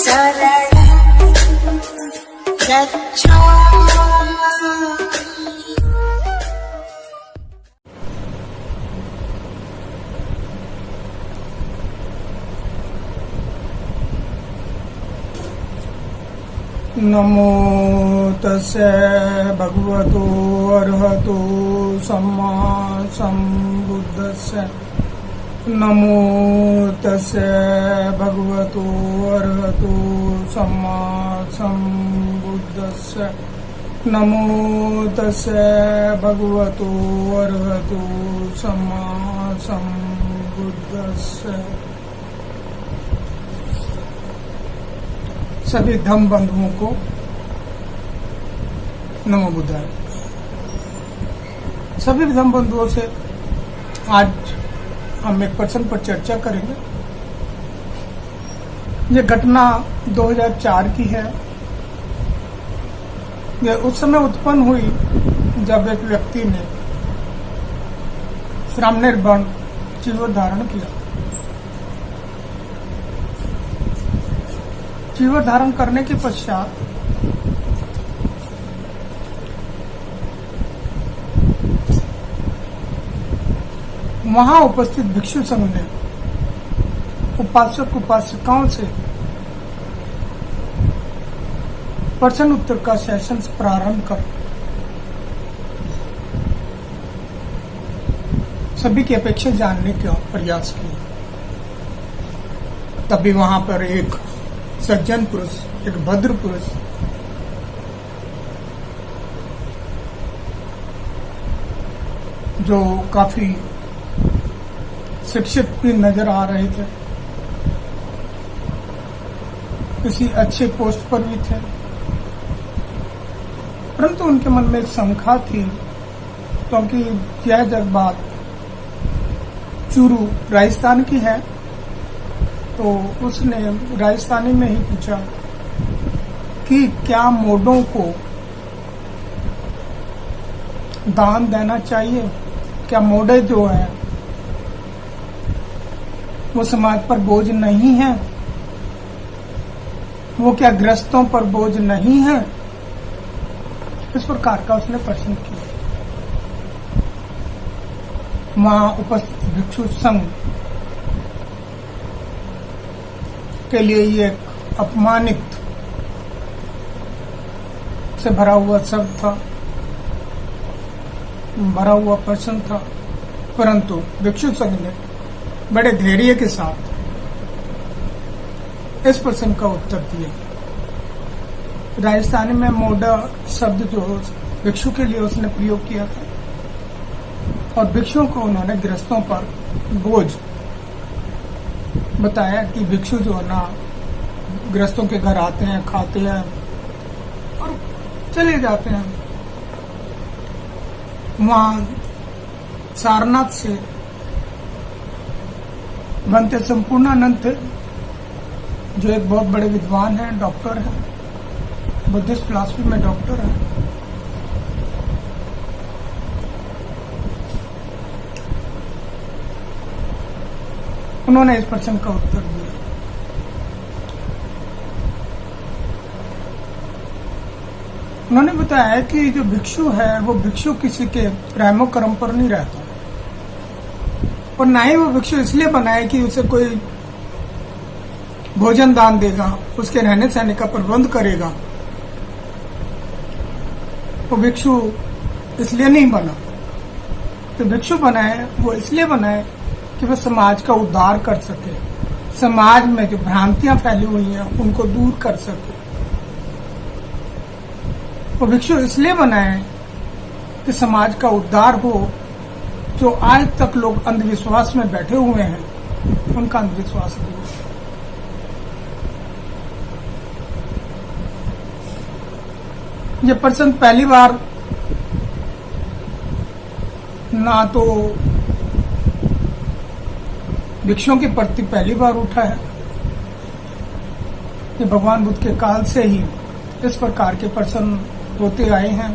शरणं गच्छामि। नमो तस्से भगवतो अरहतो सम्मा सम्बुद्धस्से। नमो तस्से भगवतो अरहतो सम्मा सम्बुद्धस्से। नमो तस्से भगवतो अरहतो सम्मा सम्बुद्धस्से। सभी धम्म बंधुओं को नमो बुद्धाय। सभी धम्म बंधुओं से आज हम एक प्रश्न पर चर्चा करेंगे। ये घटना 2004 की है। यह उस समय उत्पन्न हुई जब एक व्यक्ति ने श्रामनिर्वाण जीवन धारण किया। जीवन धारण करने के पश्चात वहां उपस्थित भिक्षु संघ ने उपासक उपासिकाओं से प्रश्न उत्तर का सेशन प्रारंभ कर सभी की अपेक्षा जानने का प्रयास किया। तभी वहां पर एक सज्जन पुरुष, एक भद्र पुरुष जो काफी शिक्षित भी नजर आ रहे थे, किसी अच्छे पोस्ट पर भी थे, परंतु उनके मन में एक शंका थी, क्योंकि यह जब बात चूरू राजस्थान की है, तो उसने राजस्थानी में ही पूछा कि क्या मोडों को दान देना चाहिए? क्या मोडे जो है वो समाज पर बोझ नहीं है? वो क्या ग्रस्तों पर बोझ नहीं है? इस प्रकार का उसने प्रश्न किया। वहां उपस्थित भिक्षु संघ के लिए ये एक अपमानित से भरा हुआ शब्द था, भरा हुआ प्रश्न था, परंतु भिक्षु संघ ने बड़े धैर्य के साथ इस प्रश्न का उत्तर दिया। राजस्थानी में मोडा शब्द जो भिक्षु के लिए उसने प्रयोग किया था, और भिक्षुओं को उन्होंने गृहस्थों पर बोझ बताया कि भिक्षु जो है ना गृहस्थों के घर आते हैं, खाते हैं और चले जाते हैं। वहां सारनाथ से बनते संपूर्णानंद थे, जो एक बहुत बड़े विद्वान हैं, डॉक्टर हैं, बुद्धिस्ट फिलॉसफी में डॉक्टर हैं। उन्होंने इस प्रश्न का उत्तर दिया। उन्होंने बताया कि जो भिक्षु है वो भिक्षु किसी के रहमो कर्म पर नहीं रहता, और ना ही वो भिक्षु इसलिए बना है कि उसे कोई भोजन दान देगा, उसके रहने सहने का प्रबंध करेगा। वो भिक्षु इसलिए नहीं बना। तो भिक्षु बना है वो इसलिए बना है कि वह समाज का उद्धार कर सके, समाज में जो भ्रांतियां फैली हुई हैं उनको दूर कर सके। वो भिक्षु इसलिए बना है कि समाज का उद्धार हो। जो आज तक लोग अंधविश्वास में बैठे हुए हैं उनका अंधविश्वास दूर। ये प्रश्न पहली बार ना तो भिक्षुओं के प्रति पहली बार उठा है, कि भगवान बुद्ध के काल से ही इस प्रकार के प्रश्न होते आए हैं,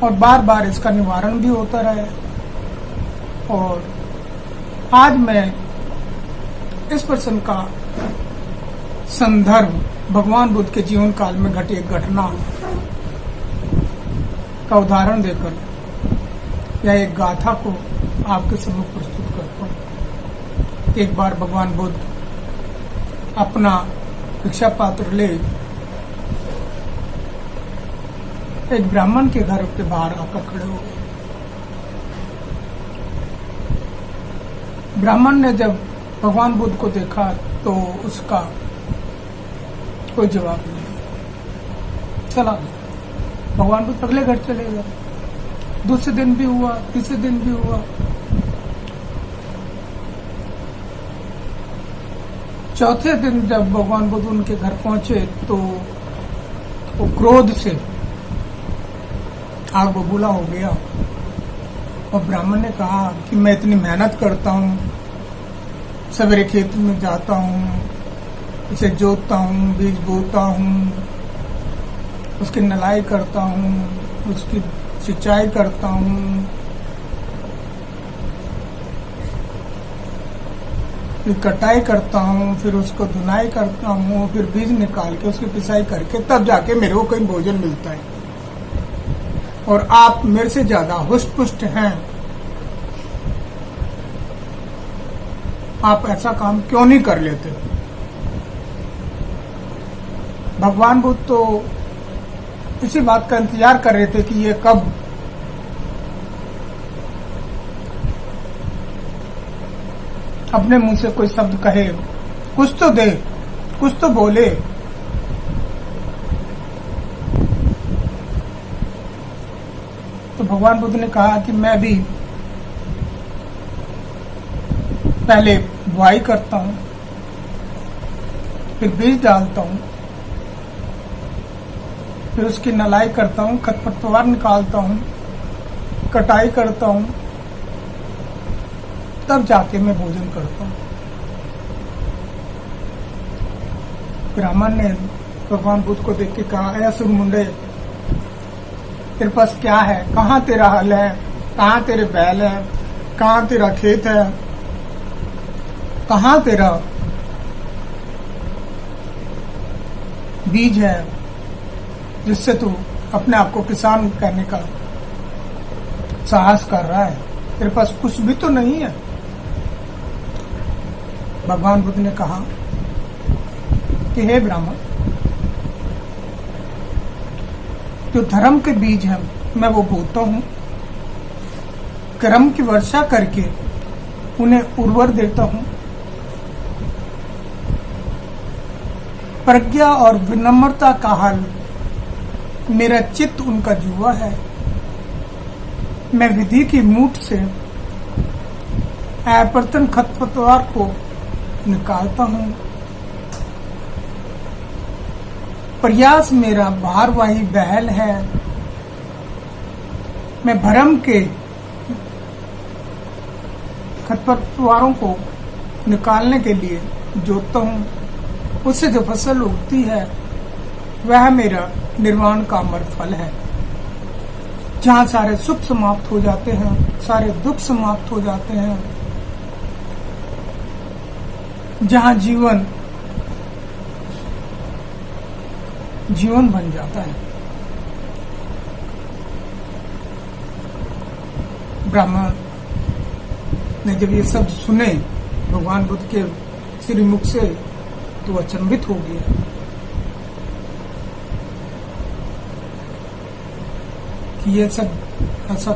और बार बार इसका निवारण भी होता रहा है। और आज मैं इस प्रश्न का संदर्भ भगवान बुद्ध के जीवन काल में घटी एक घटना का उदाहरण देकर या एक गाथा को आपके सम्मुख प्रस्तुत करता हूँ। एक बार भगवान बुद्ध अपना भिक्षा पात्र ले एक ब्राह्मण के घर के बाहर आकर खड़े हो गए। ब्राह्मण ने जब भगवान बुद्ध को देखा तो उसका कोई जवाब नहीं दिया, चला गया। भगवान बुद्ध अगले घर चले गए। दूसरे दिन भी हुआ, तीसरे दिन भी हुआ। चौथे दिन जब भगवान बुद्ध उनके घर पहुंचे तो वो क्रोध से आग बबूला हो गया और ब्राह्मण ने कहा कि मैं इतनी मेहनत करता हूँ, सवेरे खेत में जाता हूँ, इसे जोतता हूँ, बीज बोता हूँ, उसकी नलाई करता हूँ, उसकी सिंचाई करता हूँ, फिर कटाई करता हूँ, फिर उसको धुनाई करता हूँ, फिर बीज निकाल के उसकी पिसाई करके तब जाके मेरे को कहीं भोजन मिलता है। और आप मेरे से ज्यादा हुष्ट पुष्ट हैं, आप ऐसा काम क्यों नहीं कर लेते? भगवान बुद्ध तो इसी बात का इंतजार कर रहे थे कि ये कब अपने मुंह से कोई शब्द कहे, कुछ तो दे, कुछ तो बोले। तो भगवान बुद्ध ने कहा कि मैं भी पहले बुआई करता हूं, फिर बीज डालता हूं, फिर उसकी नलाई करता हूं, खरपतवार निकालता हूं, कटाई करता हूं, तब जाके मैं भोजन करता हूं। ब्राह्मण ने भगवान बुद्ध को देख के कहा, ऐ असुर मुंडे, तेरे पास क्या है? कहाँ तेरा हल है? कहाँ तेरे बैल है? कहाँ तेरा खेत है? कहाँ तेरा बीज है जिससे तू अपने आप को किसान कहने का साहस कर रहा है? तेरे पास कुछ भी तो नहीं है। भगवान बुद्ध ने कहा कि हे ब्राह्मण, जो धर्म के बीज हैं मैं वो बोता हूं, कर्म की वर्षा करके उन्हें उर्वर देता हूं, प्रज्ञा और विनम्रता का हल मेरा चित्त उनका जुआ है। मैं विधि की मूठ से अपरतन खरपतवार को निकालता हूं। प्रयास मेरा भारवाही बैल है। मैं भरम के खरपतवारों को निकालने के लिए जोतता हूं। उससे जो फसल उगती है वह मेरा निर्वाण का अमर फल है। जहाँ सारे सुख समाप्त हो जाते हैं, सारे दुख समाप्त हो जाते हैं, जहाँ जीवन बन जाता है। ब्राह्मण ने जब ये शब्द सुने भगवान बुद्ध के श्रीमुख से तो अचंभित हो गया कि ये सब ऐसा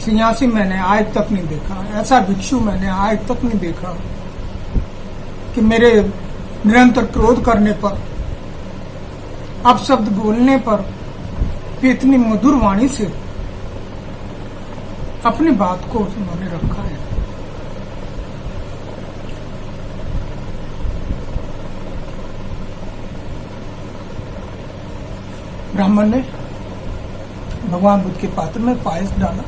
सन्यासी मैंने आज तक नहीं देखा, ऐसा भिक्षु मैंने आज तक नहीं देखा कि मेरे निरंतर क्रोध करने पर, अपशब्द बोलने पर भी इतनी मधुर वाणी से अपनी बात को उन्होंने रखा है। ब्राह्मण ने भगवान बुद्ध के पात्र में पायस डाला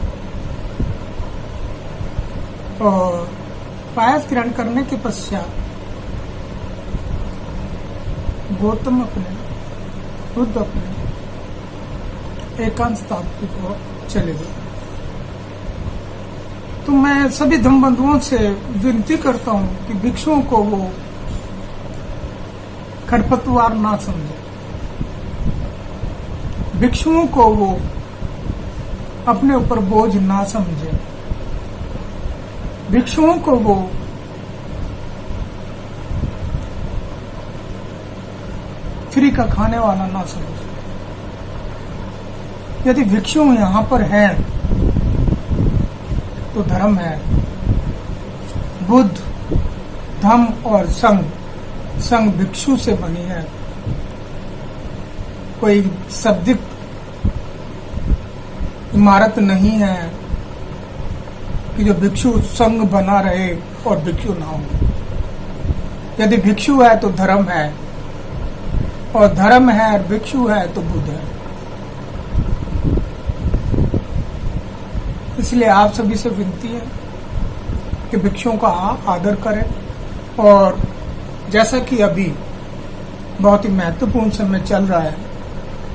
और पायस ग्रहण करने के पश्चात गौतम अपने बुद्ध अपने एकांत स्थान की ओर चले गए। तो मैं सभी धम्म बंधुओं से विनती करता हूं कि भिक्षुओं को वो खरपतवार ना समझे, भिक्षुओं को वो अपने ऊपर बोझ ना समझे, भिक्षुओं को वो फ्री का खाने वाला ना समझे। यदि भिक्षु यहां पर है तो धर्म है। बुद्ध, धम्म और संघ भिक्षु से बनी है। कोई शाब्दिक इमारत नहीं है कि जो भिक्षु संघ बना रहे और भिक्षु ना हो। यदि भिक्षु है तो धर्म है, और धर्म है और भिक्षु है तो बुद्ध है। इसलिए आप सभी से विनती है कि भिक्षुओं का आदर करें, और जैसा कि अभी बहुत ही महत्वपूर्ण समय चल रहा है,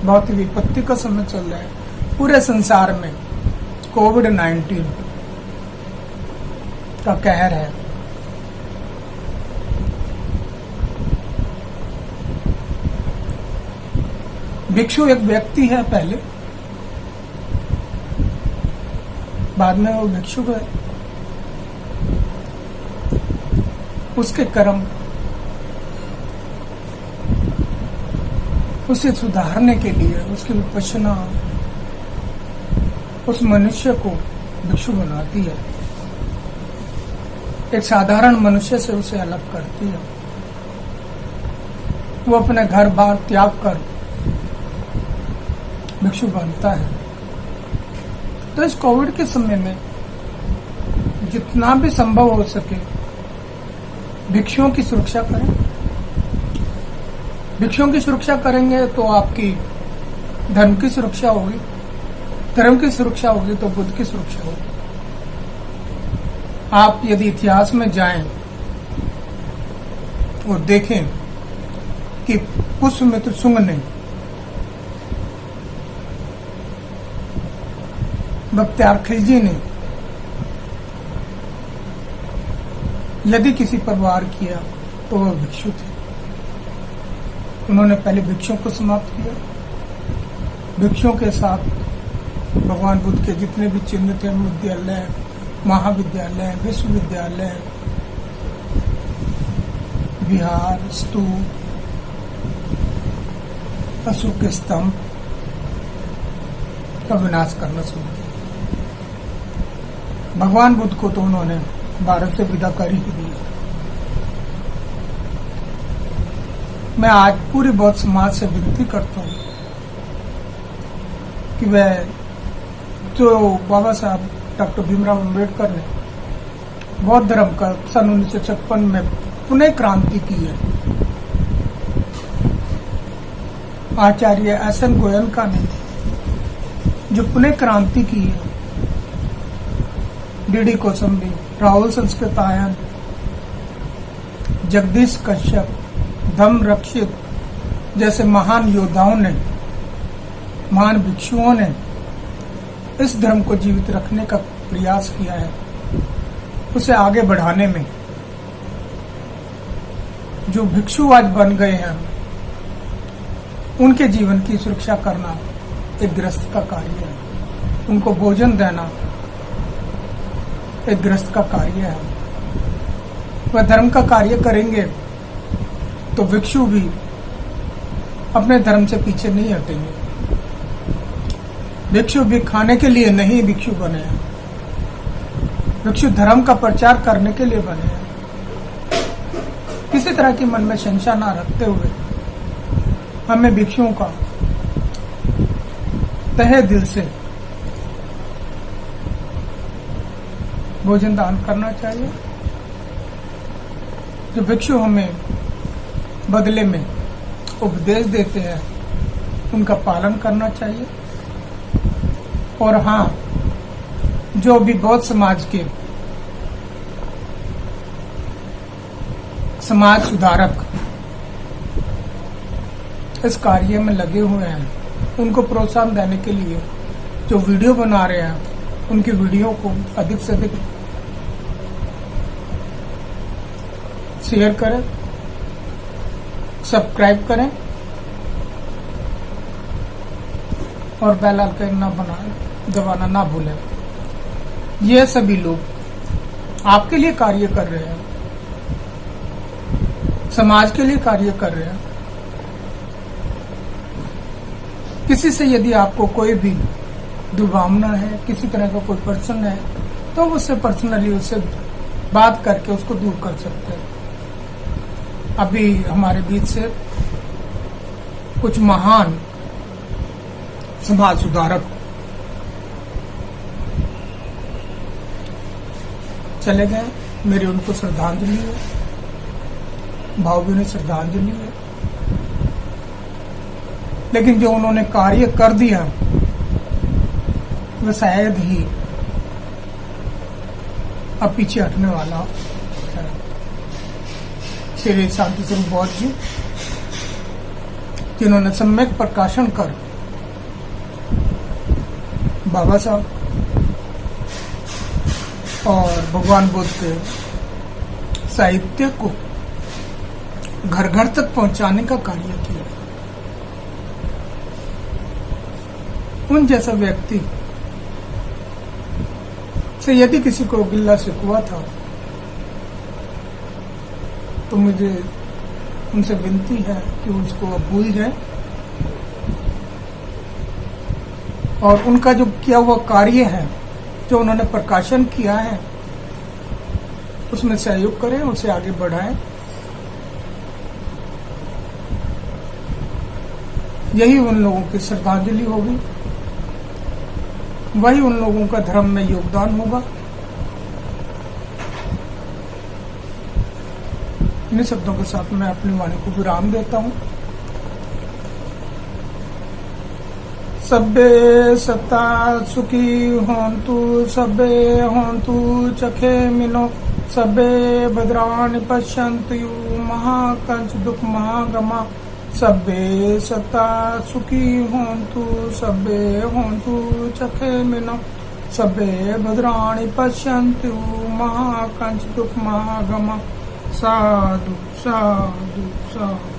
बहुत ही विपत्ति का समय चल रहा है पूरे संसार में, कोविड-19 का कहर है। भिक्षु एक व्यक्ति है पहले, बाद में वो भिक्षु है। उसके कर्म उसे सुधारने के लिए, उसकी विपश्यना उस मनुष्य को भिक्षु बनाती है, एक साधारण मनुष्य से उसे अलग करती है। वो अपने घर बार त्याग कर भिक्षु बनता है। तो इस कोविड के समय में जितना भी संभव हो सके भिक्षुओं की सुरक्षा करें। भिक्षुओं की सुरक्षा करेंगे तो आपकी धर्म की सुरक्षा होगी, धर्म की सुरक्षा होगी तो बुद्ध की सुरक्षा होगी। आप यदि इतिहास में जाएं और देखें कि पुष्यमित्र शुंग ने बख्तियार खिलजी ने यदि किसी पर वार किया तो वह भिक्षु थे। उन्होंने पहले भिक्षुओं को समाप्त किया। भिक्षुओं के साथ भगवान बुद्ध के जितने भी चिन्ह थे, विद्यालय, महाविद्यालय, विश्वविद्यालय, विहार, स्तूप, अशोक के स्तंभ का विनाश करना शुरू किया। भगवान बुद्ध को तो उन्होंने भारत से विदा कर ही दी। मैं आज पूरी बौद्ध समाज से विनती करता हूं कि वह जो बाबा साहब डॉक्टर भीमराव अम्बेडकर ने बौद्ध धर्म का सन 1956 में पुनः क्रांति की है, आचार्य एस.एन. गोयनका ने जो पुनः क्रांति की है, डी.डी. कोसंबी, राहुल संस्कृतायन, जगदीश कश्यप, धम्म रक्षित जैसे महान योद्धाओं ने, महान भिक्षुओं ने इस धर्म को जीवित रखने का प्रयास किया है। उसे आगे बढ़ाने में जो भिक्षु आज बन गए हैं, उनके जीवन की सुरक्षा करना एक गृहस्थ का कार्य है। उनको भोजन देना एक गृहस्थ का कार्य है। वह धर्म का कार्य करेंगे तो भिक्षु भी अपने धर्म से पीछे नहीं हटेंगे। भिक्षु भी खाने के लिए नहीं भिक्षु बने हैं, भिक्षु धर्म का प्रचार करने के लिए बने हैं। किसी तरह की मन में शंका ना रखते हुए हमें भिक्षुओं का तहे दिल से भोजन दान करना चाहिए। जो भिक्षु हमें बदले में उपदेश देते हैं उनका पालन करना चाहिए। और हाँ, जो भी बौद्ध समाज के समाज सुधारक इस कार्य में लगे हुए हैं, उनको प्रोत्साहन देने के लिए जो वीडियो बना रहे हैं, उनकी वीडियो को अधिक से अधिक शेयर करें, सब्सक्राइब करें और बेल आइकन दबाना ना भूलें। ये सभी लोग आपके लिए कार्य कर रहे हैं, समाज के लिए कार्य कर रहे हैं। किसी से यदि आपको कोई भी दुर्भावना है, किसी तरह का कोई पर्सन है, तो उससे पर्सनली उससे बात करके उसको दूर कर सकते हैं। अभी हमारे बीच से कुछ महान समाज सुधारक चले गए, मेरी उनको श्रद्धांजलि है, भावभीनी श्रद्धांजलि है। लेकिन जो उन्होंने कार्य कर दिया वह शायद ही अब पीछे हटने वाला है। श्री शांति स्वरूप बौद्ध जी, जिन्होंने सम्यक प्रकाशन कर बाबा साहब और भगवान बुद्ध के साहित्य को घर घर तक पहुंचाने का कार्य किया। उन जैसा व्यक्ति से यदि किसी को गिल्ला शिकवा था तो मुझे उनसे विनती है कि उसको अब भूल जाए और उनका जो किया हुआ कार्य है, जो उन्होंने प्रकाशन किया है, उसमें सहयोग करें, उसे आगे बढ़ाएं। यही उन लोगों की श्रद्धांजलि होगी, वही उन लोगों का धर्म में योगदान होगा। इन शब्दों के साथ मैं अपनी वाणी को विराम देता हूं। सब्बे सत्ता सुखी होंतु, सब्बे होंतु चखे मिनो, सब्बे भद्राणि पश्यन्तु महाकंच दुख महागमा। सब्बे सत्ता सुखी होंतु, सब्बे होंतु चखे मिनो, सब्बे भद्राणि पश्यन्तु महाकंच दुख महागमा। साधु साधु साधु।